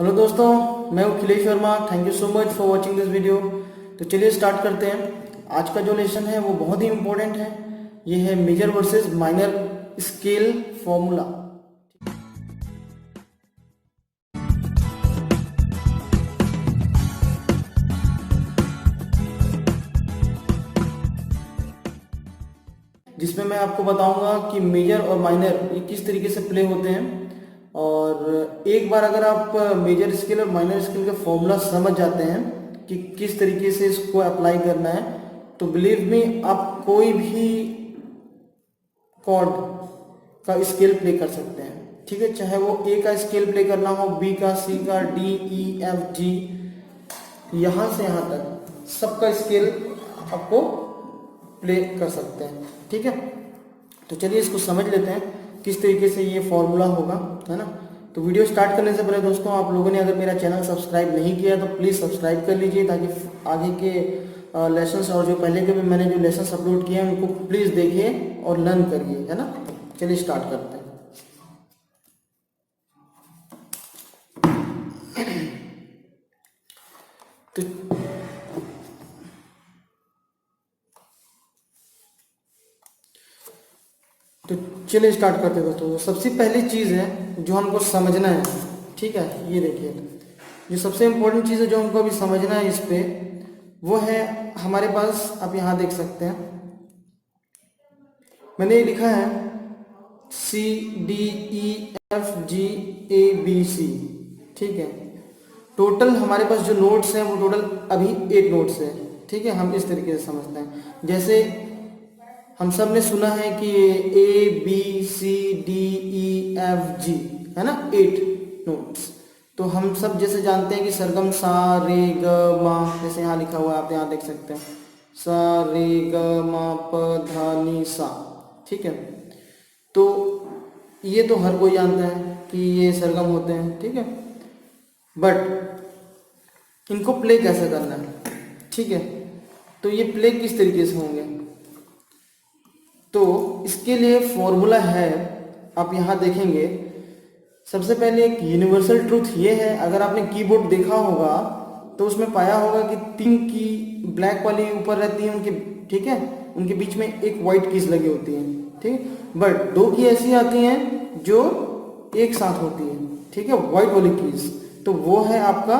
Hello दोस्तों, मैं Akhilesh Verma. Thank you so much for watching this video. तो चलिए स्टार्ट करते हैं। आज का जो लेसन है वो बहुत ही इम्पोर्टेंट है। ये है major versus minor scale formula. जिसमें मैं आपको बताऊंगा कि मेजर और माइनर ये किस तरीके से प्ले होते हैं। और एक बार अगर आप मेजर स्केल और माइनर स्केल का फॉर्मूला समझ जाते हैं कि किस तरीके से इसको अप्लाई करना है, तो बिलीव मी आप कोई भी कॉर्ड का स्केल प्ले कर सकते हैं। ठीक है, चाहे वो ए का स्केल प्ले करना हो, बी का, सी का, डी, ई, एफ, जी, यहाँ से यहाँ तक सबका स्केल आपको प्ले कर सकते हैं। ठीक है, तो चलिए इसको समझ लेते हैं किस तरीके से ये फॉर्मूला होगा, है ना। तो वीडियो स्टार्ट करने से पहले दोस्तों, आप लोगों ने अगर मेरा चैनल सब्सक्राइब नहीं किया तो प्लीज़ सब्सक्राइब कर लीजिए, ताकि आगे के लेसन्स और जो पहले के भी मैंने जो लेसन्स अपलोड किए हैं उनको प्लीज़ देखिए और लर्न करिए, है ना। चलिए स्टार्ट करते हैं। तो तो चलिए स्टार्ट करते हैं दोस्तों। सबसे पहली चीज़ है जो हमको समझना है, ठीक है, ये देखिए, जो सबसे इम्पोर्टेंट चीज़ है जो हमको अभी समझना है इस पे, वो है हमारे पास, आप यहाँ देख सकते हैं मैंने ये लिखा है C, D, E, F, G, A, B, C. ठीक है, टोटल हमारे पास जो नोट्स हैं वो टोटल अभी 8 नोट्स है। ठीक है, हम इस तरीके से समझते हैं, जैसे हम सब ने सुना है कि A, B, C, D, E, F, G, है ना, 8 नोट्स। तो हम सब जैसे जानते हैं कि सरगम सा, रे, ग, मा, जैसे यहाँ लिखा हुआ है, आप यहाँ देख सकते हैं सा, रे, ग, मा, प, धा, नी, सा। ठीक है, तो ये तो हर कोई जानता है कि ये सरगम होते हैं। ठीक है, बट इनको प्ले कैसे करना है, ठीक है, तो ये प्ले किस तरीके से होंगे, तो इसके लिए फॉर्मूला है, आप यहाँ देखेंगे। सबसे पहले एक यूनिवर्सल ट्रूथ ये है, अगर आपने कीबोर्ड देखा होगा तो उसमें पाया होगा कि 3 की ब्लैक वाली ऊपर रहती है उनके, ठीक है, उनके बीच में एक वाइट कीज लगी होती है। ठीक, बट 2 की ऐसी आती हैं जो एक साथ होती है, ठीक है, व्हाइट वाली कीज। तो वो है आपका,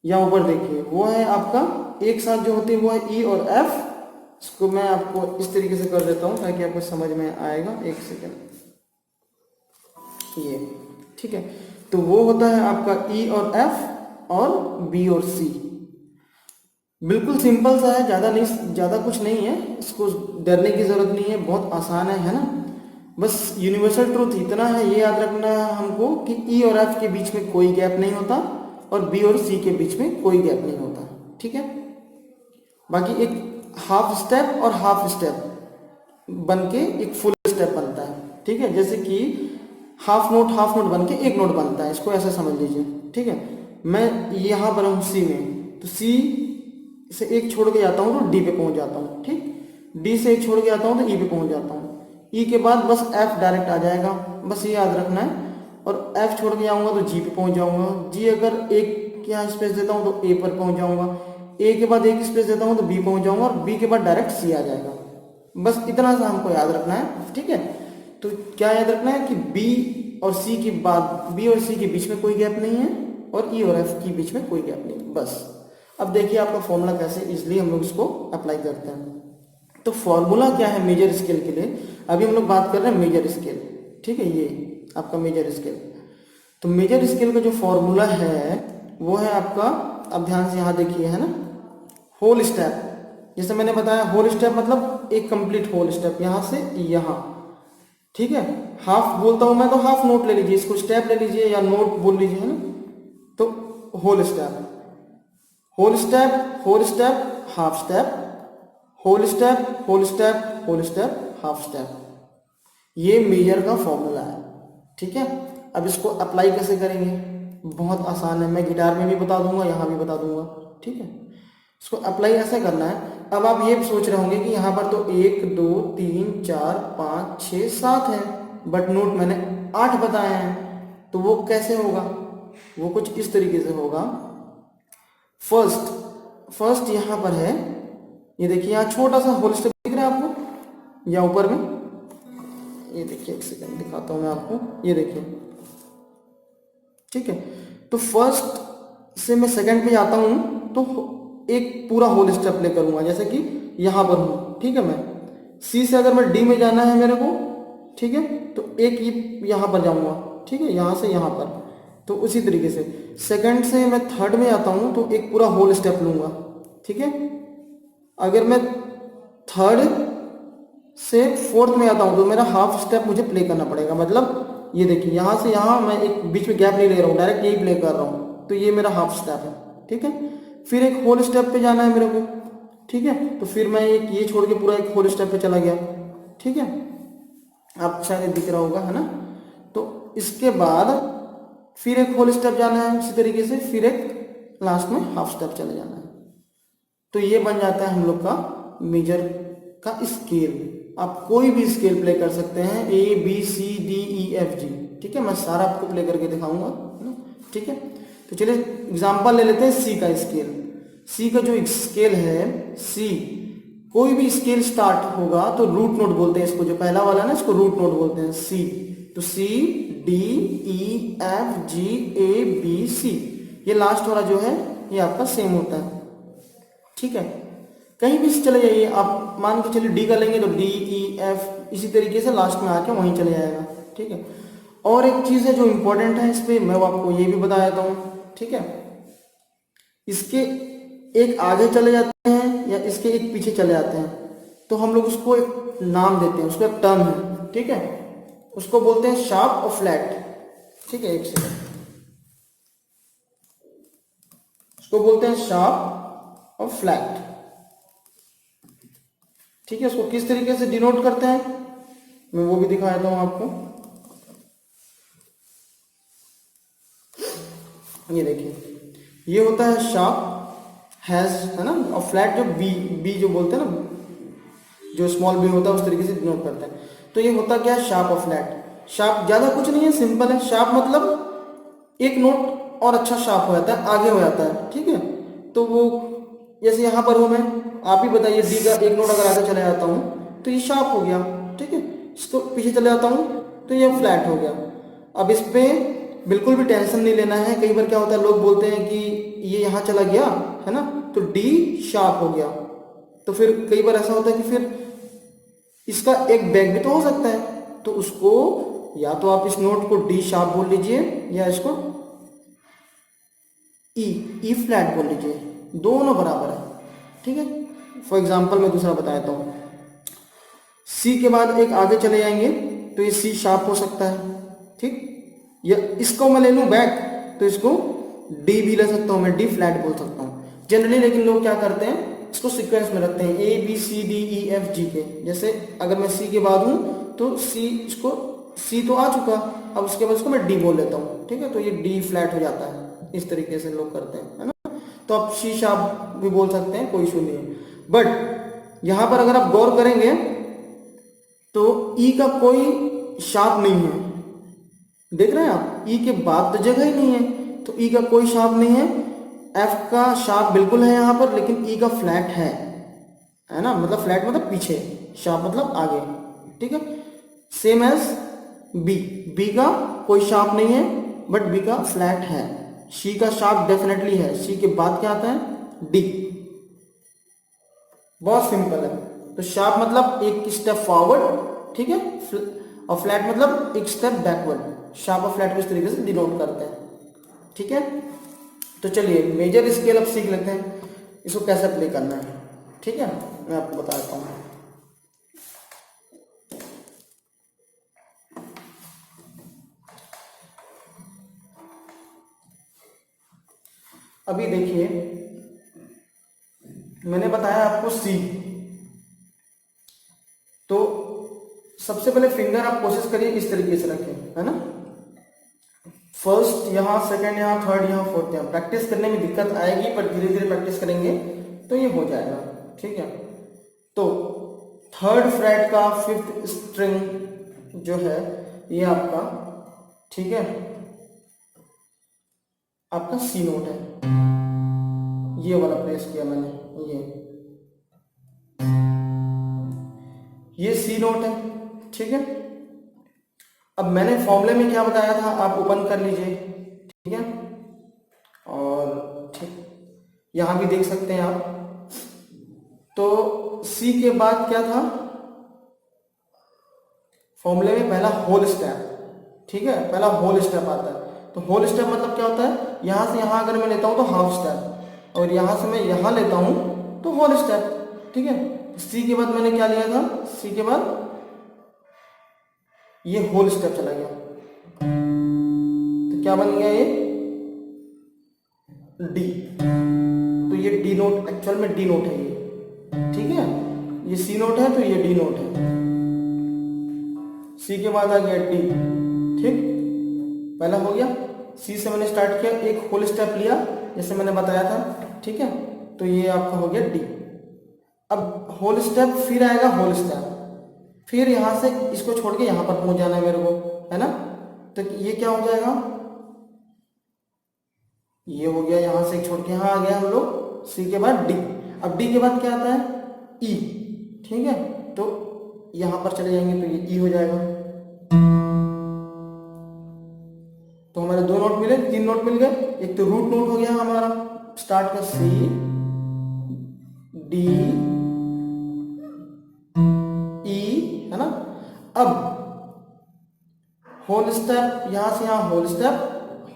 यहाँ ऊपर देखिए, वो है आपका एक साथ जो होती है वो है ई और एफ। इसको मैं आपको इस तरीके से कर देता हूँ ताकि आपको समझ में आएगा। एक सेकेंड, ये ठीक है, तो वो होता है आपका ई और एफ और बी और सी। बिल्कुल सिंपल सा है, ज़्यादा नहीं, ज़्यादा कुछ नहीं है, इसको डरने की ज़रूरत नहीं है, बहुत आसान है ना। बस यूनिवर्सल ट्रूथ इतना है, ये याद रखना है हमको कि ई और एफ के बीच में कोई गैप नहीं होता और बी और सी के बीच में कोई गैप नहीं होता। ठीक है, बाकी एक हाफ स्टेप और हाफ स्टेप बनके एक फुल स्टेप बनता है। ठीक है, जैसे कि हाफ नोट बनके एक नोट बनता है, इसको ऐसा समझ लीजिए। ठीक है, मैं यहाँ पर हूँ सी में, तो सी से एक छोड़ के जाता हूँ तो डी पे पहुँच जाता हूँ। ठीक, डी से एक छोड़ के जाता हूँ तो ई पे पहुँच जाता हूँ, ई के बाद बस एफ डायरेक्ट आ जाएगा, बस ये याद रखना है। और एफ छोड़ के जाऊँगा तो जी पे पहुँच जाऊँगा, जी अगर एक यहाँ स्पेस देता हूँ तो ए पर पहुँच जाऊँगा, ए के बाद एक स्पेस देता हूँ तो बी पहुँच जाऊँगा, और बी के बाद डायरेक्ट सी आ जाएगा। बस इतना सा हमको याद रखना है। ठीक है, तो क्या याद रखना है कि बी और सी के बाद, बी और सी के बीच में कोई गैप नहीं है और ई और एफ के बीच में कोई गैप नहीं है, बस। अब देखिए आपका फॉर्मूला कैसे इजिली हम लोग इसको अप्लाई करते हैं। तो फॉर्मूला क्या है मेजर स्केल के लिए, अभी हम लोग बात कर रहे हैं मेजर स्केल। ठीक है, ये आपका मेजर स्केल। तो मेजर स्केल का जो फॉर्मूला है वो है आपका, अब ध्यान से यहाँ देखिए, है ना, होल स्टेप। जैसे मैंने बताया होल स्टेप मतलब एक कंप्लीट होल स्टेप, यहाँ से यहाँ। ठीक है, हाफ बोलता हूँ मैं तो हाफ नोट ले लीजिए, इसको स्टेप ले लीजिए या नोट बोल लीजिए, है ना। तो whole step, whole step, whole step, half step, whole step, whole step, whole step, half step, ये मेजर का फॉर्मूला है। ठीक है, अब इसको अप्लाई कैसे करेंगे, बहुत आसान है, मैं गिटार में भी बता दूंगा, यहाँ भी बता दूंगा। ठीक है, इसको अप्लाई ऐसे करना है। अब आप ये सोच रहे होंगे कि यहाँ पर तो 1 2 3 4 5 6 7 है, बट नोट मैंने 8 बताए हैं, तो वो कैसे होगा। वो कुछ इस तरीके से होगा। फर्स्ट यहाँ पर है, ये देखिए यहाँ छोटा सा होल स्टेप दिख रहा है आपको या ऊपर में, ये देखिए एक सेकंड दिखाता हूँ मैं आपको, ये देखिए, ठीक है। तो फर्स्ट से मैं सेकंड पे जाता हूँ तो एक पूरा होल स्टेप प्ले करूँगा, जैसे कि यहाँ पर हूँ, ठीक है। मैं सी से अगर मैं डी में जाना है मेरे को, ठीक है, तो एक ये यहाँ पर जाऊँगा, ठीक है, यहाँ से यहाँ पर। तो उसी तरीके से सेकंड से मैं थर्ड में आता हूँ तो एक पूरा होल स्टेप लूँगा, ठीक है। अगर मैं थर्ड से फोर्थ में आता हूँ तो मेरा हाफ स्टेप मुझे प्ले करना पड़ेगा, मतलब ये देखिए यहाँ से यहाँ मैं एक बीच में गैप नहीं ले रहा हूँ, डायरेक्ट यही प्ले कर रहा हूँ, तो ये मेरा हाफ स्टेप है, ठीक है। फिर एक होल स्टेप पे जाना है मेरे को, ठीक है, तो फिर मैं एक ये छोड़ के पूरा एक होल स्टेप पे चला गया, ठीक है, आप शायद दिख रहा होगा, है ना। तो इसके बाद फिर एक होल स्टेप जाना है उसी तरीके से, फिर एक लास्ट में हाफ स्टेप चले जाना है। तो ये बन जाता है हम लोग का मेजर का स्केल। आप कोई भी स्केल प्ले कर सकते हैं, A B C D E F G, ठीक है। मैं सारा आपको प्ले करके दिखाऊंगा, है ना, ठीक है। तो चलिए एग्जांपल ले लेते हैं सी का स्केल। सी का जो स्केल है, सी, कोई भी स्केल स्टार्ट होगा तो रूट नोट बोलते हैं इसको, जो पहला वाला है ना इसको रूट नोट बोलते हैं, सी। तो C D E F G A B C, ये लास्ट वाला जो है ये आपका सेम होता है, ठीक है। कहीं भी चले जाइए आप, मान के चलिए डी का लेंगे तो डी ई एफ इसी तरीके से लास्ट में आके वहीं चले जाएगा, ठीक है। और एक चीज है जो इंपॉर्टेंट है इस पे, मैं आपको ये भी बता देता हूँ, ठीक है। इसके एक आगे चले जाते हैं या इसके एक पीछे चले जाते हैं तो हम लोग उसको एक नाम देते हैं, उसका एक टर्म है, ठीक है, उसको बोलते हैं शार्प और फ्लैट, ठीक है। एक सेकंड, उसको बोलते हैं शार्प और फ्लैट, ठीक है। उसको किस तरीके से डिनोट करते हैं मैं वो भी दिखा देता हूं आपको। ये देखिए, ये होता है शार्प हैज, है ना, और फ्लैट जो बी, बी जो बोलते हैं ना, जो स्मॉल बी होता है उस तरीके से डिनोट करते हैं। तो ये होता क्या है, शार्प और फ्लैट। शार्प ज्यादा कुछ नहीं है, सिंपल है। शार्प मतलब एक नोट और अच्छा शार्प हो जाता है, आगे हो जाता है, ठीक है। तो वो जैसे यहाँ पर हूँ मैं, आप ही बताइए, डी का एक नोट अगर आगे चले जाता हूँ तो ये शार्प हो गया, ठीक है। इसको पीछे चले जाता हूँ तो ये फ्लैट हो गया। अब इस पे बिल्कुल भी टेंशन नहीं लेना है। कई बार क्या होता है, लोग बोलते हैं कि ये यहाँ चला गया, है ना, तो डी शार्प हो गया। तो फिर कई बार ऐसा होता है कि फिर इसका एक बैक भी तो हो सकता है, तो उसको या तो आप इस नोट को डी शार्प बोल लीजिए या इसको ई फ्लैट बोल लीजिए, दोनों बराबर है, ठीक है। फॉर एग्जाम्पल मैं दूसरा बता देता हूँ, सी के बाद एक आगे चले जाएंगे तो ये सी शार्प हो सकता है, ठीक। या इसको मैं ले लूँ बैक तो इसको डी भी ले सकता हूँ मैं, डी फ्लैट बोल सकता हूँ जनरली। लेकिन लोग क्या करते हैं, इसको सीक्वेंस में रखते हैं, A B C D E F G के। जैसे अगर मैं सी के बाद हूँ तो सी, इसको सी तो आ चुका, अब उसके बाद इसको मैं डी बोल लेता हूँ, ठीक है। तो ये डी फ्लैट हो जाता है, इस तरीके से लोग करते हैं, है ना। तो आप सी शार्प भी बोल सकते हैं, कोई इशू नहीं है। बट यहाँ पर अगर आप गौर करेंगे तो ई का कोई शार्प नहीं है, देख रहे हैं आप, ई के बाद तो जगह ही नहीं है, तो ई का कोई शार्प नहीं है। एफ का शार्प बिल्कुल है यहाँ पर, लेकिन ई का फ्लैट है ना, मतलब फ्लैट मतलब पीछे, शार्प मतलब आगे, ठीक है। सेम एज बी, बी का कोई शार्प नहीं है बट बी का फ्लैट है। सी का शार्प डेफिनेटली है, सी के बाद क्या आता है, डी। बहुत सिंपल है। तो शार्प मतलब एक स्टेप फॉरवर्ड, ठीक है, और फ्लैट मतलब एक स्टेप बैकवर्ड। शार्प और फ्लैट को इस तरीके से डिनोट करते हैं, ठीक है। तो चलिए मेजर स्केल अब सीख लेते हैं, इसको कैसे प्ले करना है, ठीक है, मैं आपको बता देता हूँ। अभी देखिए, मैंने बताया आपको सी, तो सबसे पहले फिंगर आप कोशिश करिए इस तरीके से रखें, है ना। फर्स्ट यहाँ, सेकंड यहाँ, थर्ड यहाँ, फोर्थ यहाँ। प्रैक्टिस करने में दिक्कत आएगी पर धीरे धीरे प्रैक्टिस करेंगे तो ये हो जाएगा, ठीक है। तो थर्ड फ्रेट का फिफ्थ स्ट्रिंग जो है ये आपका, ठीक है, आपका सी नोट है, ये वाला प्रेस किया मैंने, ये सी नोट है, ठीक है। अब मैंने फॉर्मूले में क्या बताया था, आप ओपन कर लीजिए, ठीक है। और ठीक, यहां भी देख सकते हैं आप। तो सी के बाद क्या था, फॉर्मूले में पहला होल स्टेप, ठीक है, पहला होल स्टेप आता है। तो होल स्टेप मतलब क्या होता है, यहां से यहां अगर मैं लेता हूं तो हाफ स्टेप, और यहां से मैं यहां लेता हूं तो होल स्टेप, ठीक है। सी के बाद मैंने क्या लिया था, सी के बाद ये होल स्टेप चला गया, तो क्या बन गया ये डी। तो ये डी नोट, एक्चुअल में डी नोट है ये, ठीक है। ये सी नोट है तो ये डी नोट है। सी के बाद आ गया डी, ठीक, पहला हो गया। सी से मैंने स्टार्ट किया, एक होल स्टेप लिया जैसे मैंने बताया था, ठीक है। तो ये आपका हो गया डी। अब होल स्टेप, फिर आएगा होल स्टेप, फिर यहां से इसको छोड़ के यहां पर पहुंच जाना है मेरे को, है ना। तो ये क्या हो जाएगा, ये हो गया, यहां से छोड़ के यहां आ गया हम लोग। सी के बाद डी। अब डी के बाद क्या आता है, ई, ठीक है। तो यहां पर चले जाएंगे तो ये ई हो जाएगा। तो हमारे दो नोट मिले, तीन नोट मिल गए। एक तो रूट नोट हो गया हमारा स्टार्ट का, सी डी ई, है ना। अब होल स्टेप, यहां से यहां होल स्टेप,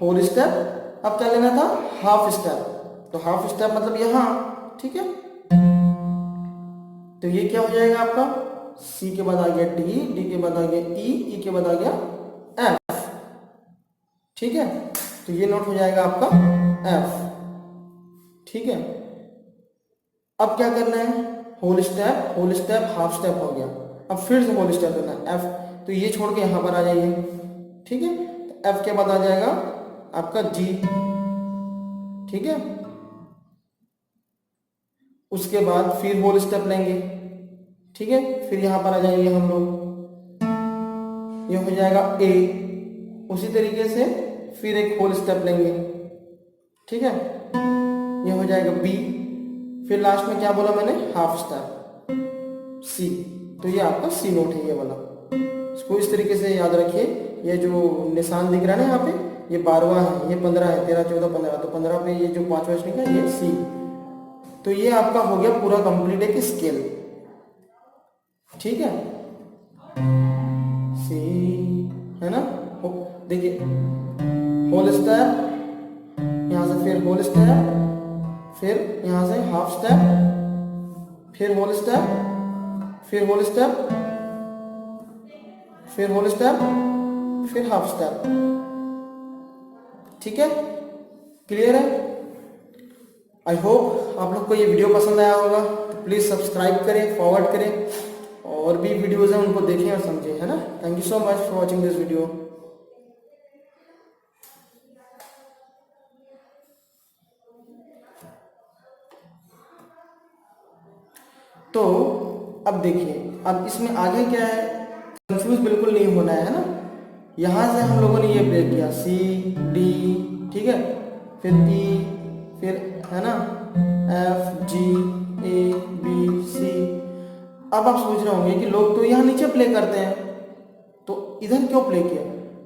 होल स्टेप। अब क्या लेना था, हाफ स्टेप। तो हाफ स्टेप मतलब यहां, ठीक है। तो ये क्या हो जाएगा आपका, सी के बाद आ गया डी, डी के बाद आ गया ई, ई के बाद आ गया एफ, ठीक है। तो ये नोट हो जाएगा आपका एफ, ठीक है। अब क्या करना है, whole step, whole step, half step हो गया। अब फिर से होल स्टेप करना है, एफ। तो ये छोड़ के यहां पर आ जाइए, ठीक है। तो एफ के बाद आ जाएगा आपका जी, ठीक है। उसके बाद फिर होल स्टेप लेंगे, ठीक है। फिर यहां पर आ जाएंगे हम लोग, ये हो जाएगा ए। उसी तरीके से फिर एक होल स्टेप लेंगे, ठीक है, ये हो जाएगा बी। फिर लास्ट में क्या बोला मैंने, हाफ स्टेप, सी। तो ये आपका सी नोट है, ये वाला। इसको इस तरीके से याद रखिए। ये जो निशान दिख रहा है ना यहाँ पे, ये 12वां है, ये 15 है, 13, 14, 15। तो 15 पे ये जो 5वां स्ट्रिंग है ये सी। तो ये आपका हो गया पूरा कंप्लीट एक स्केल, ठीक है। सी, है ना। देखिए होल स्टेप, यहां से फिर होल स्टेप, फिर यहां से हाफ स्टेप, फिर होल स्टेप, फिर होल स्टेप, फिर होल स्टेप, फिर हाफ स्टेप, ठीक है। क्लियर है। आई होप आप लोग को ये वीडियो पसंद आया होगा। तो प्लीज सब्सक्राइब करें, फॉरवर्ड करें, और भी वीडियोज हैं उनको देखें और समझें, है ना। Thank you so much for watching this video. तो अब देखिए, अब इसमें आगे क्या है, कंफ्यूज बिल्कुल नहीं होना है ना। यहां से हम लोगों ने ये ब्रेक किया, सी डी, ठीक है, फिर ई, फिर है ना एफ जी ए बी सी। अब आप सोच रहे होंगे कि लोग तो यहाँ नीचे प्ले करते हैं, तो इधर क्यों प्ले किया।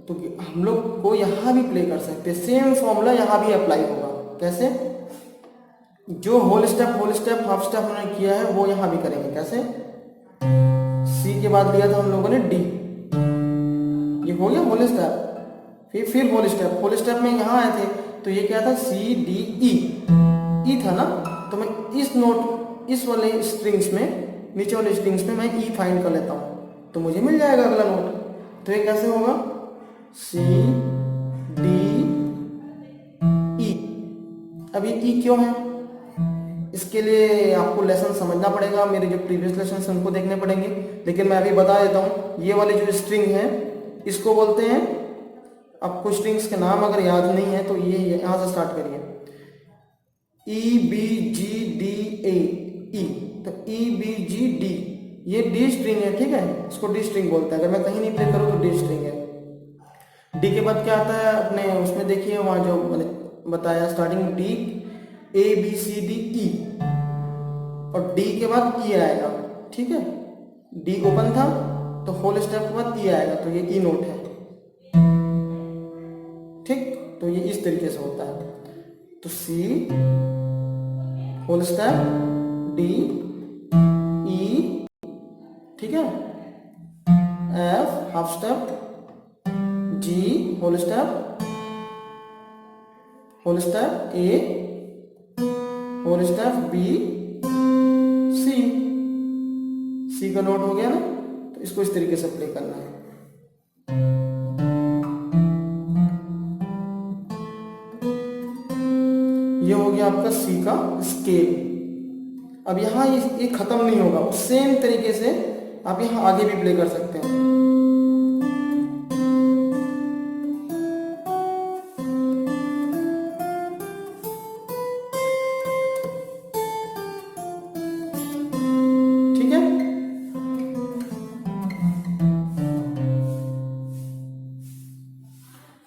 तो हम लोग को यहाँ भी प्ले कर सकते हैं, सेम फॉर्मूला यहाँ भी अप्लाई होगा। कैसे, जो होल स्टेप हाफ स्टेप हमने किया है वो यहाँ भी करेंगे। कैसे, सी के बाद लिया था हम लोगों ने डी, ये हो गया होल स्टेप। फिर होल स्टेप में यहाँ आए थे, तो ये क्या था, सी डी ई था ना। तो मैं इस नोट, इस वाले स्ट्रिंग्स में, नीचे वाले स्ट्रिंग्स में मैं ई फाइंड कर लेता हूँ, तो मुझे मिल जाएगा अगला नोट। तो ये कैसे होगा, सी डी ई। अब ये ई क्यों है, इसके लिए आपको लेसन समझना पड़ेगा, मेरे जो प्रीवियस लेसन उनको देखने पड़ेंगे। लेकिन मैं अभी बता देता हूँ, ये वाली जो स्ट्रिंग है इसको बोलते हैं, आपको स्ट्रिंग्स के नाम अगर याद नहीं है तो ये यहाँ से स्टार्ट करिए, E B G D A ई। तो ई बी जी डी, ये डी स्ट्रिंग है, ठीक है, इसको डी स्ट्रिंग बोलते हैं। अगर मैं कहीं नहीं प्ले करूँ तो डी स्ट्रिंग है। डी के बाद क्या आता है अपने उसमें देखिए, वहाँ जो मैंने बताया starting D, A B C D E, और डी के बाद ई आएगा, ठीक है। डी ओपन था तो होल स्टेप के बाद ई आएगा, तो ये ई नोट है, ठीक। तो ये इस तरीके से होता है। तो सी होल स्टेप, डी ई, ठीक है, एफ हाफ स्टेप, जी होल स्टेप, ए होल स्टेप, बी, सी का नोट हो गया ना। तो इसको इस तरीके से प्ले करना है। ये हो गया आपका सी का स्केल। अब यहाँ ये खत्म नहीं होगा, सेम तरीके से आप यहाँ आगे भी प्ले कर सकते हैं। ठीक है,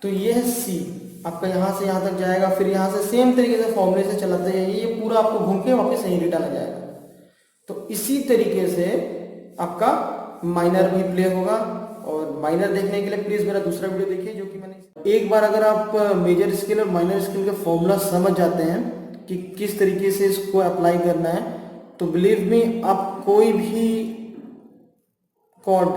तो ये है सी आपका, यहां से यहां तक जाएगा, फिर यहां से सेम तरीके से फॉर्मूले से चलाते जाइए, ये पूरा आपको घूम के वापस यहीं रिटर्न आ जाएगा। तो इसी तरीके से आपका माइनर भी प्ले होगा। और माइनर देखने के लिए प्लीज मेरा दूसरा वीडियो देखिए, जो कि मैंने एक बार अगर आप मेजर स्केल और माइनर स्केल के फॉर्मूला समझ जाते हैं कि किस तरीके से इसको अप्लाई करना है, तो बिलीव मी आप कोई भी कॉर्ड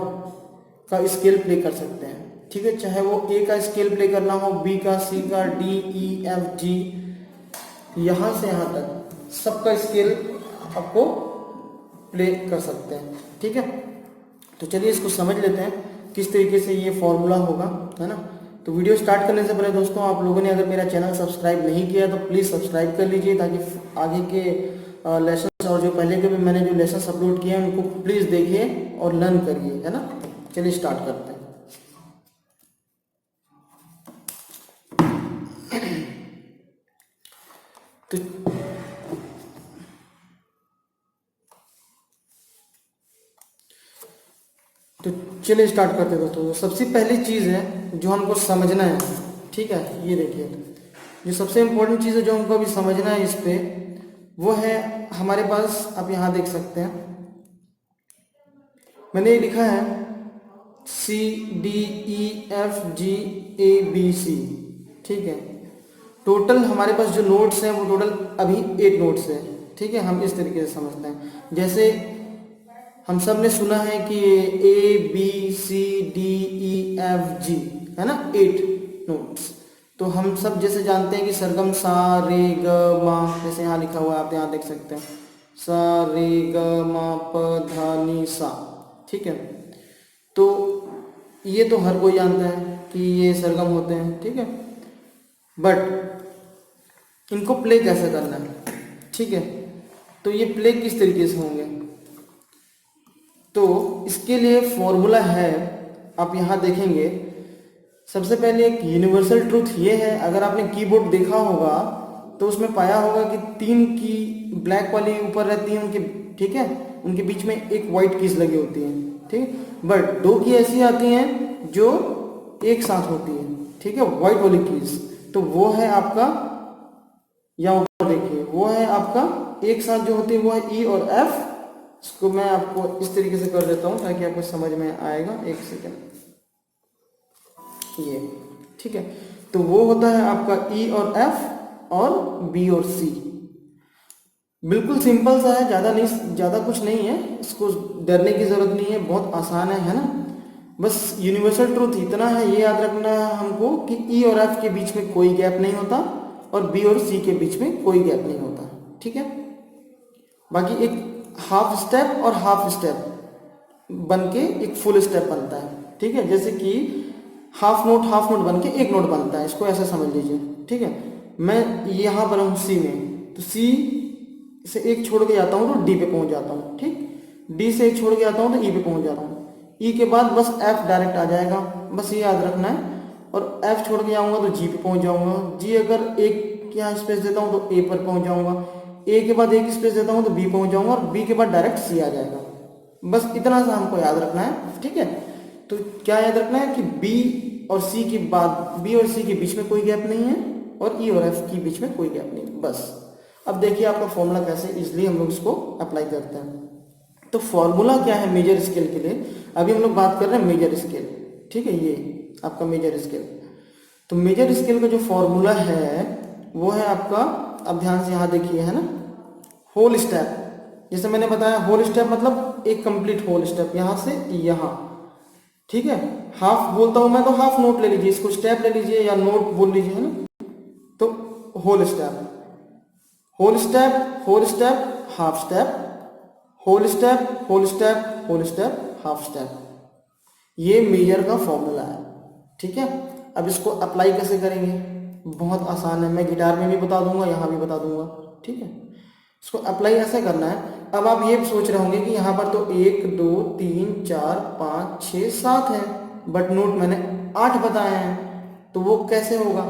का स्केल प्ले कर सकते हैं, ठीक है। चाहे वो ए का स्केल प्ले करना हो, बी का, सी का, डी ई एफ जी, यहां से यहां तक सबका स्केल आपको प्ले कर सकते हैं, ठीक है। तो चलिए इसको समझ लेते हैं किस तरीके से ये फॉर्मूला होगा, है ना। तो वीडियो स्टार्ट करने से पहले दोस्तों, आप लोगों ने अगर मेरा चैनल सब्सक्राइब नहीं किया तो प्लीज़ सब्सक्राइब कर लीजिए, ताकि आगे के लेसन और जो पहले के भी मैंने जो लेसन अपलोड किए हैं उनको प्लीज़ देखिए और लर्न करिए, है ना। चलिए स्टार्ट करते हैं। तो चलिए स्टार्ट करते हैं दोस्तों। सबसे पहली चीज़ है जो हमको समझना है, ठीक है, ये देखिए, जो सबसे इम्पोर्टेंट चीज़ है जो हमको अभी समझना है इस पे, वो है हमारे पास, आप यहाँ देख सकते हैं मैंने ये लिखा है C D E F G A B C, ठीक है। टोटल हमारे पास जो नोट्स हैं वो टोटल अभी 8 नोट्स है, ठीक है। हम इस तरीके से समझते हैं, जैसे हम सब ने सुना है कि A B C D E F G, है ना, 8 नोट्स। तो हम सब जैसे जानते हैं कि सरगम सा रे ग मा, जैसे यहाँ लिखा हुआ है आप यहाँ देख सकते हैं, सा रे ग मा प धा नी सा, ठीक है। तो ये तो हर कोई जानता है कि ये सरगम होते हैं, ठीक है। बट इनको प्ले कैसे करना है, ठीक है। तो ये प्ले किस तरीके से होंगे, तो इसके लिए फॉर्मूला है, आप यहाँ देखेंगे। सबसे पहले एक यूनिवर्सल ट्रूथ ये है, अगर आपने कीबोर्ड देखा होगा तो उसमें पाया होगा कि 3 की ब्लैक वाली ऊपर रहती है उनके, ठीक है, उनके बीच में एक वाइट कीज लगी होती है, ठीक। बट 2 की ऐसी आती हैं जो एक साथ होती है, ठीक है, वाइट वाली कीज। तो वो है आपका, या ऊपर देखिए, वो है आपका एक साथ जो होती है वो है ई और एफ। इसको मैं आपको इस तरीके से कर देता हूं ताकि आपको समझ में आएगा, एक सेकेंड, ये, ठीक है। तो वो होता है आपका ई और एफ और बी और सी। बिल्कुल सिंपल सा है, ज़्यादा कुछ नहीं है, इसको डरने की ज़रूरत नहीं है, बहुत आसान है ना। बस यूनिवर्सल ट्रूथ इतना है, ये याद रखना है हमको कि ई और एफ के बीच में कोई गैप नहीं होता और बी और सी के बीच में कोई गैप नहीं होता, ठीक है। बाकी एक हाफ स्टेप और हाफ स्टेप बनके एक फुल स्टेप बनता है, ठीक है। जैसे कि हाफ नोट बनके एक नोट बनता है, इसको ऐसे समझ लीजिए, ठीक है। मैं यहाँ पर हूँ सी में, तो सी से एक छोड़ के जाता हूँ तो डी पे पहुँच जाता हूँ, ठीक। डी से एक छोड़ के जाता हूँ तो ई पे पहुँच जाता हूँ, ई के बाद बस एफ डायरेक्ट आ जाएगा, बस ये याद रखना है। और एफ छोड़ के जाऊँगा तो जी पे पहुँच जाऊँगा, जी अगर एक यहाँ स्पेस देता हूँ तो ए पर पहुँच जाऊँगा, ए के बाद एक स्पेस देता हूँ तो बी पहुंच जाऊंगा, और बी के बाद डायरेक्ट सी आ जाएगा। बस इतना सा हमको याद रखना है, ठीक है। तो क्या याद रखना है कि बी और सी के बीच में कोई गैप नहीं है, और ई और एफ के बीच में कोई गैप नहीं, बस। अब देखिए आपका फॉर्मूला कैसे इजिली हम लोग इसको अप्लाई करते हैं। तो फॉर्मूला क्या है मेजर स्केल के लिए, अभी हम लोग बात कर रहे हैं मेजर स्केल, ठीक है, ये आपका मेजर स्केल। तो मेजर स्केल का जो फॉर्मूला है वो है आपका, अब ध्यान से यहाँ देखिए, है ना, होल स्टेप। जैसे मैंने बताया होल स्टेप मतलब एक कंप्लीट होल स्टेप, यहाँ से यहाँ, ठीक है। हाफ बोलता हूँ मैं तो हाफ नोट ले लीजिए, इसको स्टेप ले लीजिए या नोट बोल लीजिए, है ना। तो whole step, whole step, whole step, half step, whole step, whole step, whole step, half step, ये मेजर का फॉर्मूला है, ठीक है। अब इसको अप्लाई कैसे करेंगे, बहुत आसान है, मैं गिटार में भी बता दूंगा, यहाँ भी बता दूंगा, ठीक है। इसको अप्लाई ऐसे करना है। अब आप ये सोच रहे होंगे कि यहाँ पर तो 1 2 3 4 5 6 7 है, बट नोट मैंने 8 बताए हैं, तो वो कैसे होगा,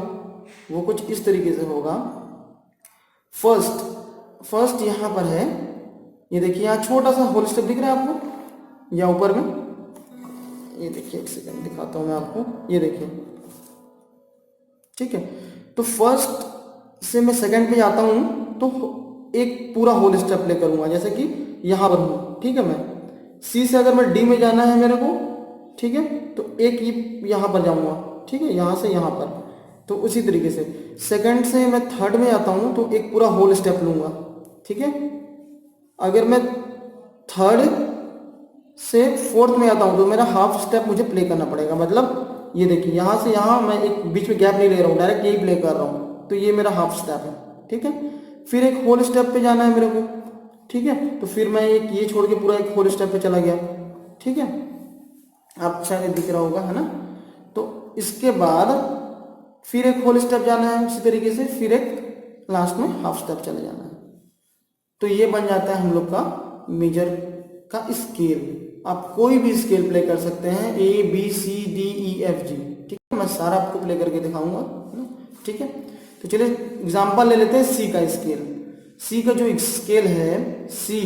वो कुछ इस तरीके से होगा। फर्स्ट यहाँ पर है, ये देखिए यहाँ छोटा सा होल स्टेप दिख रहा है आपको, या ऊपर में, ये देखिए, एक सेकंड दिखाता हूँ मैं आपको, ये देखिए, ठीक है। तो फर्स्ट से मैं सेकंड पे जाता हूँ तो एक पूरा होल स्टेप प्ले करूंगा, जैसे कि यहाँ पर हूँ, ठीक है। मैं सी से अगर मैं डी में जाना है मेरे को, ठीक है, तो एक ये यहाँ पर जाऊंगा, ठीक है, यहाँ से यहाँ पर। तो उसी तरीके से सेकंड से मैं थर्ड में आता हूँ तो एक पूरा होल स्टेप लूंगा, ठीक है। अगर मैं थर्ड से फोर्थ में आता हूँ तो मेरा हाफ स्टेप मुझे प्ले करना पड़ेगा, मतलब ये देखिए यहाँ से यहाँ मैं एक बीच में गैप नहीं ले रहा हूँ, डायरेक्ट यही प्ले कर रहा हूँ, तो ये मेरा हाफ स्टेप है, ठीक है। फिर एक होल स्टेप पे जाना है मेरे को, ठीक है, तो फिर मैं एक ये छोड़ के पूरा एक होल स्टेप पे चला गया, ठीक है, आप शायद दिख रहा होगा, है ना। तो इसके बाद फिर एक होल स्टेप जाना है उसी तरीके से, फिर एक लास्ट में हाफ स्टेप चले जाना है। तो ये बन जाता है हम लोग का मेजर का स्केल। आप कोई भी स्केल प्ले कर सकते हैं, A B C D E F G, ठीक है, मैं सारा आपको प्ले करके दिखाऊंगा, है ना, ठीक है। तो चलिए एग्जांपल ले लेते हैं सी का स्केल। सी का जो स्केल है, सी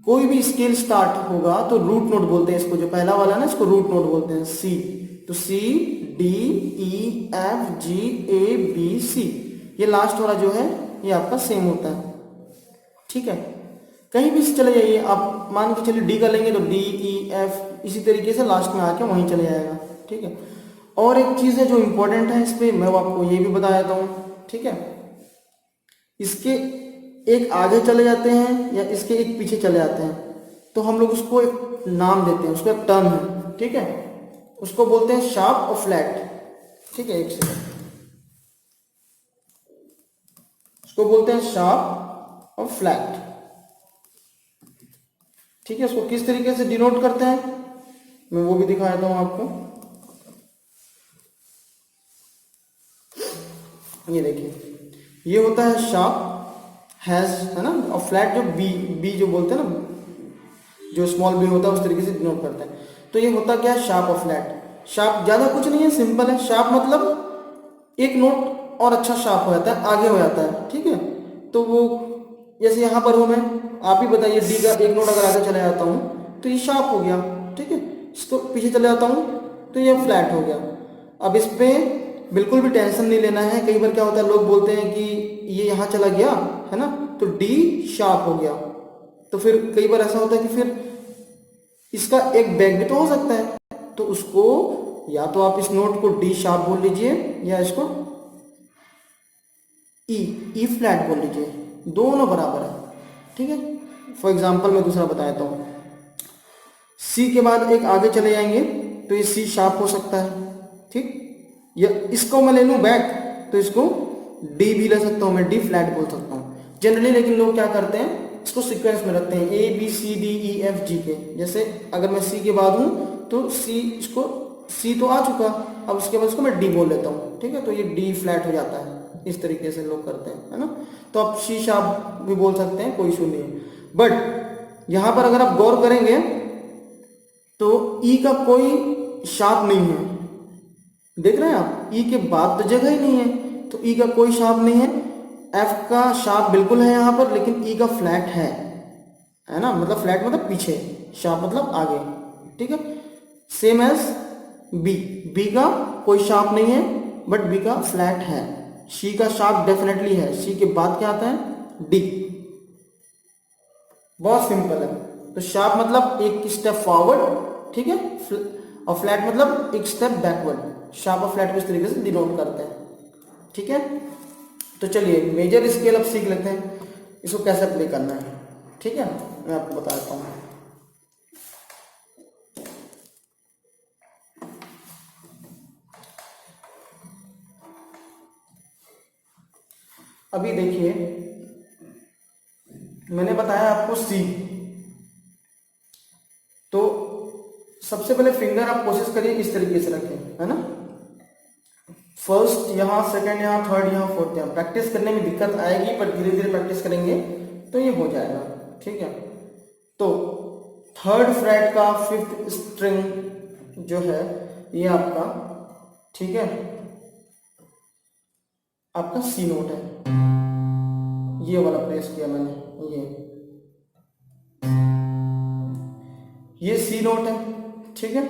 कोई भी स्केल स्टार्ट होगा तो रूट नोट बोलते हैं इसको, जो पहला वाला है ना, इसको रूट नोट बोलते हैं, सी। तो C D E F G A B C, ये लास्ट वाला जो है ये आपका सेम होता है, ठीक है। कहीं भी चले जाइए आप, मान के चलिए डी का लेंगे तो डी ई एफ, इसी तरीके से लास्ट में आके वहीं चले जाएगा, ठीक है। और एक चीज है जो इंपॉर्टेंट है इस पे, मैं आपको ये भी बता देता हूँ, ठीक है। इसके एक आगे चले जाते हैं या इसके एक पीछे चले जाते हैं तो हम लोग उसको एक नाम देते हैं, उसको एक टर्म है, ठीक है, उसको बोलते हैं शार्प और फ्लैट, ठीक है। एक सेकंड, उसको बोलते हैं शार्प और फ्लैट, ठीक है। उसको किस तरीके से डिनोट करते हैं मैं वो भी दिखा देता हूं आपको। ये देखिए, ये होता है शार्प, हैज, है ना, और फ्लैट जो बी जो बोलते हैं ना, जो स्मॉल बी होता है उस तरीके से डिनोट करते हैं। तो ये होता क्या है, शार्प और फ्लैट। शार्प ज्यादा कुछ नहीं है, सिंपल है। शार्प मतलब एक नोट और अच्छा शार्प हो जाता है, आगे हो जाता है, ठीक है। तो वो जैसे यहाँ पर हूँ मैं, आप ही बताइए, डी का एक नोट अगर आगे चला जाता हूँ तो ये शार्प हो गया, ठीक है। इसको पीछे चले जाता हूँ तो ये फ्लैट हो गया। अब इस पे बिल्कुल भी टेंशन नहीं लेना है। कई बार क्या होता है, लोग बोलते हैं कि ये यहाँ चला गया, है ना, तो डी शार्प हो गया। तो फिर कई बार ऐसा होता है कि फिर इसका एक बैक भी तो हो सकता है, तो उसको या तो आप इस नोट को डी शार्प बोल लीजिए या इसको ई फ्लैट बोल लीजिए, दोनों बराबर है, ठीक है। फॉर एग्जाम्पल मैं दूसरा बता देता हूँ, सी के बाद एक आगे चले जाएंगे तो ये सी शार्प हो सकता है, ठीक। या इसको मैं ले लूँ बैक तो इसको डी भी ले सकता हूँ, मैं डी फ्लैट बोल सकता हूँ जनरली। लेकिन लोग क्या करते हैं, इसको सीक्वेंस में रखते हैं, A B C D E F G के। जैसे अगर मैं सी के बाद हूँ तो सी, इसको सी तो आ चुका, अब उसके बाद इसको मैं डी बोल लेता हूँ, ठीक है, तो ये डी फ्लैट हो जाता है। इस तरीके से लोग करते हैं, है ना। तो आप सी शार्प भी बोल सकते हैं, कोई इशू नहीं है। बट यहाँ पर अगर आप गौर करेंगे तो ई का कोई शार्प नहीं है, देख रहे हैं आप, ई के बाद तो जगह ही नहीं है, तो ई का कोई शार्प नहीं है। एफ का शार्प बिल्कुल है यहाँ पर, लेकिन ई का फ्लैट है ना, मतलब फ्लैट मतलब पीछे, शार्प मतलब आगे, ठीक है। सेम एज बी, बी का कोई शार्प नहीं है बट बी का फ्लैट है, सी का शार्प डेफिनेटली है, सी के बाद क्या आता है, डी। बहुत सिंपल है। तो शार्प मतलब एक स्टेप फॉरवर्ड, ठीक है, और फ्लैट मतलब एक स्टेप बैकवर्ड। शार्प और फ्लैट को इस तरीके से डिनोट करते हैं, ठीक है। तो चलिए मेजर स्केल अब सीख लेते हैं, इसको कैसे अप्लाई करना है, ठीक है, मैं आपको बता देता हूँ। अभी देखिए मैंने बताया आपको सी, तो सबसे पहले फिंगर आप कोशिश करिए इस तरीके से रखें, है ना। फर्स्ट यहाँ, सेकंड यहाँ, थर्ड यहाँ, फोर्थ यहाँ। प्रैक्टिस करने में दिक्कत आएगी पर धीरे धीरे प्रैक्टिस करेंगे तो ये हो जाएगा, ठीक है। तो थर्ड फ्रेट का फिफ्थ स्ट्रिंग जो है ये आपका, ठीक है, आपका सी नोट है। ये वाला प्रेस किया मैंने, ये सी नोट है, ठीक है।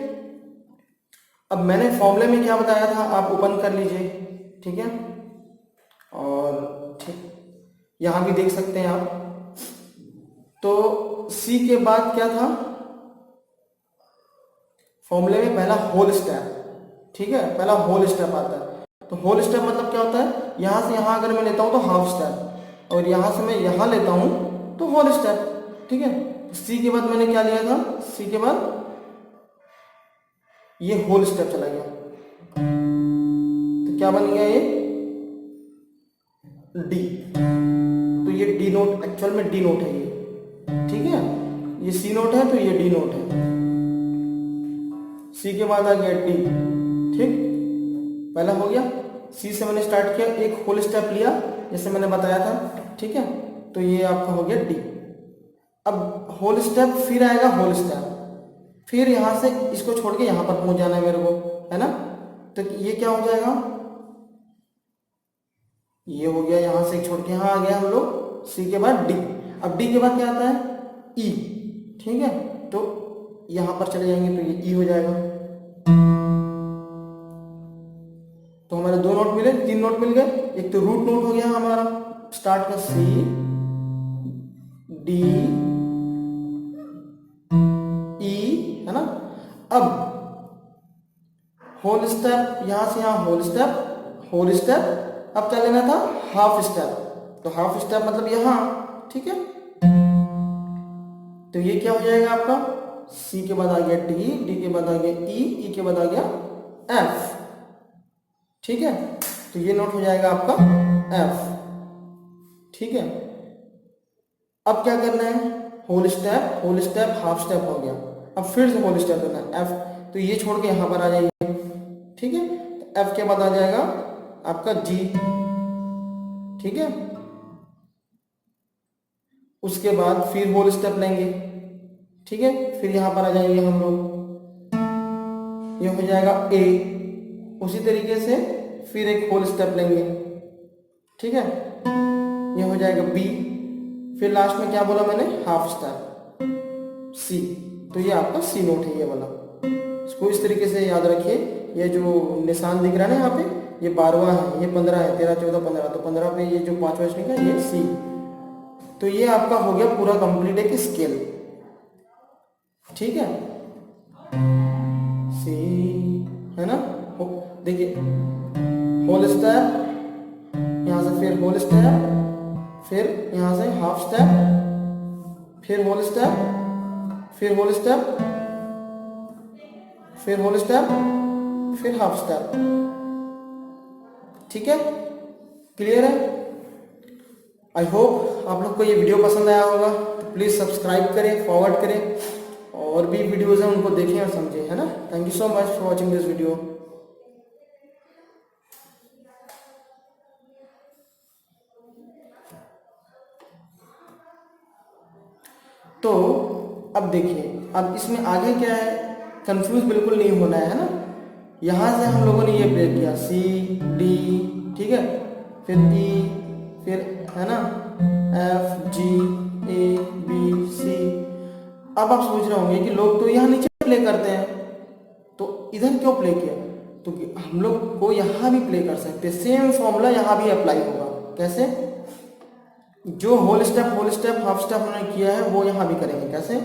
अब मैंने फॉर्मूले में क्या बताया था, आप ओपन कर लीजिए, ठीक है, और ठीक यहां भी देख सकते हैं आप। तो सी के बाद क्या था, फॉर्मूले में पहला होल स्टेप, ठीक है, पहला होल स्टेप आता है। तो होल स्टेप मतलब क्या होता है, यहां से यहां अगर मैं लेता हूं तो हाफ स्टेप, और यहां से मैं यहां लेता हूं तो होल स्टेप, ठीक है। सी के बाद मैंने क्या लिया था, सी के बाद ये होल स्टेप चला गया, तो क्या बन गया ये, डी। तो ये डी नोट, एक्चुअल में डी नोट है ये, ठीक है। ये सी नोट है तो ये डी नोट है। सी के बाद आ गया डी, ठीक, पहला हो गया। सी से मैंने स्टार्ट किया, एक होल स्टेप लिया जैसे मैंने बताया था, ठीक है। तो ये आपका हो गया डी। अब होल स्टेप, फिर आएगा होल स्टेप, फिर यहां से इसको छोड़ के यहां पर पहुंच जाना है मेरे को, है ना। तो ये क्या हो जाएगा, ये हो गया, यहां से छोड़ के यहां आ गया हम लोग। सी के बाद डी। अब डी के बाद क्या आता है, ई, ठीक है। तो यहां पर चले जाएंगे तो ये ई हो जाएगा। तो हमारे दो नोट मिले, तीन नोट मिल गए। एक तो रूट नोट हो गया हमारा स्टार्ट का, सी डी ई, है ना। अब होल स्टेप, यहां से यहां होल स्टेप, होल स्टेप। अब क्या लेना था, हाफ स्टेप। तो हाफ स्टेप मतलब यहां, ठीक है। तो ये क्या हो जाएगा आपका, सी के बाद आ गया डी, डी के बाद आ गया ई, ई के बाद आ गया एफ, ठीक है। तो ये नोट हो जाएगा आपका एफ, ठीक है। अब क्या करना है, whole step, whole step, half step हो गया। अब फिर से होल स्टेप करना है, एफ। तो ये छोड़ के यहां पर आ जाइए, ठीक है। तो एफ के बाद आ जाएगा आपका जी, ठीक है। उसके बाद फिर होल स्टेप लेंगे, ठीक है। फिर यहां पर आ जाएंगे हम लोग, ये हो जाएगा ए। उसी तरीके से फिर एक होल स्टेप लेंगे, ठीक है, ये हो जाएगा बी। फिर लास्ट में क्या बोला मैंने, हाफ स्टेप, सी। तो ये आपका सी नोट है ये वाला। इसको इस तरीके से याद रखिए। ये जो निशान दिख रहा है ना यहाँ पे, ये 12वां है, ये 15 है, 13, 14, 15। तो 15 पे ये जो 5वां स्ट्रिंग है ये सी। तो ये आपका हो गया पूरा कंप्लीट एक स्केल, ठीक है। सी, है ना। देखिए होल स्टेप, यहां से फिर होल स्टेप, फिर यहां से हाफ स्टेप, फिर होल स्टेप, फिर होल स्टेप, फिर होल स्टेप, फिर हाफ स्टेप, ठीक है। क्लियर है। आई होप आप लोग को ये वीडियो पसंद आया होगा। तो प्लीज सब्सक्राइब करें, फॉरवर्ड करें, और भी वीडियोज हैं उनको देखें और समझें, है ना। Thank you so much for watching this video. तो अब देखिए, अब इसमें आगे क्या है, कंफ्यूज बिल्कुल नहीं होना है ना। यहां से हम लोगों ने ये प्ले किया, सी डी, ठीक है, फिर ई, फिर है ना एफ जी ए बी सी। अब आप सोच रहे होंगे कि लोग तो यहाँ नीचे प्ले करते हैं, तो इधर क्यों प्ले किया। तो हम लोग को यहाँ भी प्ले कर सकते हैं। सेम फॉर्मूला यहाँ भी अप्लाई होगा। कैसे? जो होल स्टेप हाफ स्टेप हमने किया है वो यहाँ भी करेंगे। कैसे?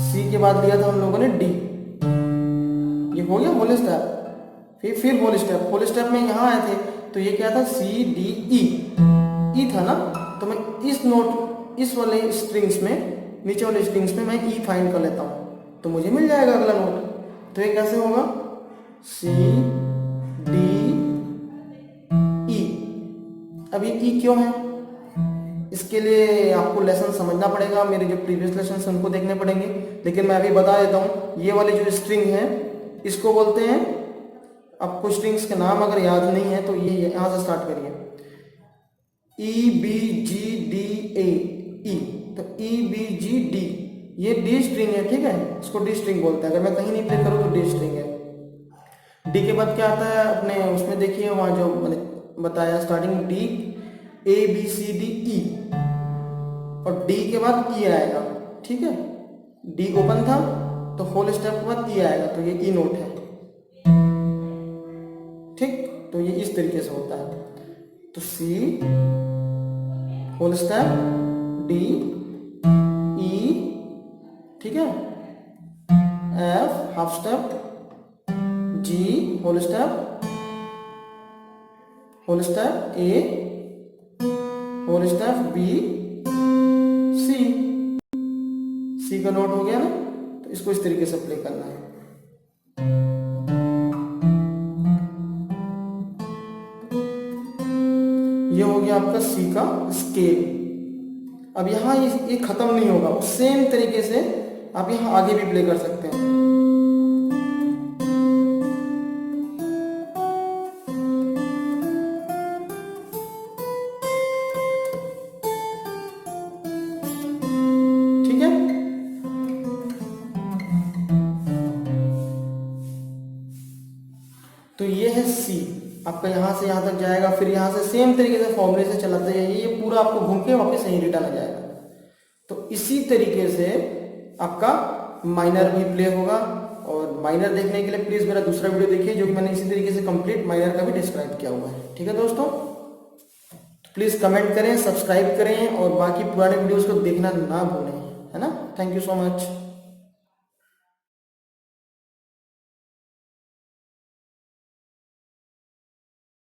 सी के बाद लिया था हम लोगों ने डी, ये हो गया होल स्टेप। फिर होल स्टेप में यहाँ आए थे तो ये क्या था? सी डी ई था ना। तो मैं इस नोट, इस वाले स्ट्रिंग्स में, नीचे वाले स्ट्रिंग्स में मैं ई फाइंड कर लेता हूँ तो मुझे मिल जाएगा अगला नोट। तो ये कैसे होगा? C D E. अब ये ई क्यों है? इसके लिए आपको लेसन समझना पड़ेगा, मेरे जो प्रीवियस लेसन उनको देखने पड़ेंगे, लेकिन मैं अभी बता देता हूँ। ये वाली जो स्ट्रिंग है इसको बोलते हैं, आपको स्ट्रिंग्स के नाम अगर याद नहीं है तो ये यहाँ से स्टार्ट करिए। E B G D A ई, तो ई बी जी डी, ये डी स्ट्रिंग है, ठीक है, इसको डी स्ट्रिंग बोलते हैं। अगर मैं कहीं नहीं प्ले करूँ तो डी स्ट्रिंग है। डी के बाद क्या आता है अपने उसमें देखिए, वहाँ जो मैंने बताया starting D, A B C D E, और डी के बाद ई आएगा, ठीक है। डी ओपन था तो होल स्टेप के बाद ई आएगा, तो ये ई नोट है, ठीक। तो ये इस तरीके से होता है। तो सी होल स्टेप, डी ई, ठीक है, एफ हाफ स्टेप, जी होल स्टेप ए, होल स्टेप बी, सी का नोट हो गया ना। तो इसको इस तरीके से प्ले करना है। ये हो गया आपका सी का स्केल। अब यहाँ ये खत्म नहीं होगा, सेम तरीके से आप यहाँ आगे भी प्ले कर सकते हैं। ठीक है, तो ये है सी आपका, यहाँ से यहाँ तक जाएगा, फिर यहाँ से सेम तरीके से फॉर्मूले से चलाते जाइए, ये पूरा आपको घूम के वापस यहीं रिटर्न आ जाएगा। तो इसी तरीके से आपका माइनर भी प्ले होगा। और माइनर देखने के लिए प्लीज मेरा दूसरा वीडियो देखिए, जो कि मैंने इसी तरीके से कंप्लीट माइनर का भी डिस्क्राइब किया हुआ है। ठीक है दोस्तों, प्लीज कमेंट करें, सब्सक्राइब करें और बाकी पुराने वीडियोस को देखना ना भूलें, है ना। Thank you so much.